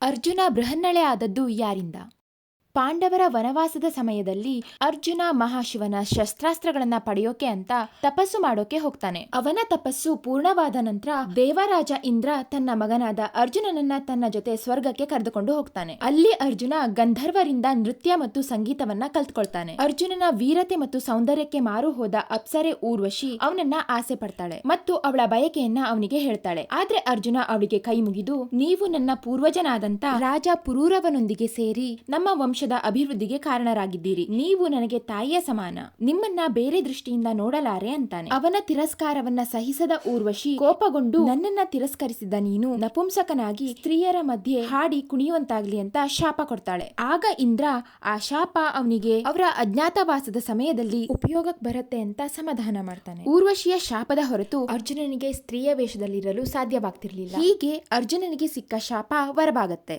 ಅರ್ಜುನ ಬೃಹನ್ನಳೆ ಆದದ್ದು ಯಾರಿಂದ? ಪಾಂಡವರ ವನವಾಸದ ಸಮಯದಲ್ಲಿ ಅರ್ಜುನ ಮಹಾಶಿವನ ಶಸ್ತ್ರಾಸ್ತ್ರಗಳನ್ನ ಪಡೆಯೋಕೆ ಅಂತ ತಪಸ್ಸು ಮಾಡೋಕೆ ಹೋಗ್ತಾನೆ. ಅವನ ತಪಸ್ಸು ಪೂರ್ಣವಾದ ನಂತರ ದೇವರಾಜ ಇಂದ್ರ ತನ್ನ ಮಗನಾದ ಅರ್ಜುನನನ್ನ ತನ್ನ ಜೊತೆ ಸ್ವರ್ಗಕ್ಕೆ ಕರೆದುಕೊಂಡು ಹೋಗ್ತಾನೆ. ಅಲ್ಲಿ ಅರ್ಜುನ ಗಂಧರ್ವರಿಂದ ನೃತ್ಯ ಮತ್ತು ಸಂಗೀತವನ್ನ ಕಲ್ತ್ಕೊಳ್ತಾನೆ. ಅರ್ಜುನನ ವೀರತೆ ಮತ್ತು ಸೌಂದರ್ಯಕ್ಕೆ ಮಾರು ಹೋದ ಅಪ್ಸರೆ ಊರ್ವಶಿ ಅವನನ್ನ ಆಸೆ ಪಡ್ತಾಳೆ ಮತ್ತು ಅವಳ ಬಯಕೆಯನ್ನ ಅವನಿಗೆ ಹೇಳ್ತಾಳೆ. ಆದ್ರೆ ಅರ್ಜುನ ಅವಳಿಗೆ ಕೈ ಮುಗಿದು, ನೀವು ನನ್ನ ಪೂರ್ವಜನಾದಂತ ರಾಜ ಪುರೂರವನೊಂದಿಗೆ ಸೇರಿ ನಮ್ಮ ವಂಶ ಅಭಿವೃದ್ಧಿಗೆ ಕಾರಣರಾಗಿದ್ದೀರಿ. ನೀವು ನನಗೆ ತಾಯಿಯ ಸಮಾನ. ನಿಮ್ಮನ್ನ ಬೇರೆ ದೃಷ್ಟಿಯಿಂದ ನೋಡಲಾರೆ ಅಂತಾನೆ. ಅವನ ತಿರಸ್ಕಾರವನ್ನ ಸಹಿಸದ ಊರ್ವಶಿ ಕೋಪಗೊಂಡು, ನನ್ನನ್ನ ತಿರಸ್ಕರಿಸಿದ ನೀನು ನಪುಂಸಕನಾಗಿ ಸ್ತ್ರೀಯರ ಮಧ್ಯೆ ಹಾಡಿ ಕುಣಿಯುವಂತಾಗ್ಲಿ ಅಂತ ಶಾಪ ಕೊಡ್ತಾಳೆ. ಆಗ ಇಂದ್ರ ಆ ಶಾಪ ಅವನಿಗೆ ಅವರ ಅಜ್ಞಾತವಾಸದ ಸಮಯದಲ್ಲಿ ಉಪಯೋಗಕ್ಕೆ ಬರುತ್ತೆ ಅಂತ ಸಮಾಧಾನ ಮಾಡ್ತಾನೆ. ಊರ್ವಶಿಯ ಶಾಪದ ಹೊರತು ಅರ್ಜುನನಿಗೆ ಸ್ತ್ರೀಯ ವೇಷದಲ್ಲಿರಲು ಸಾಧ್ಯವಾಗ್ತಿರ್ಲಿಲ್ಲ. ಹೀಗೆ ಅರ್ಜುನನಿಗೆ ಸಿಕ್ಕ ಶಾಪ ವರವಾಗತ್ತೆ.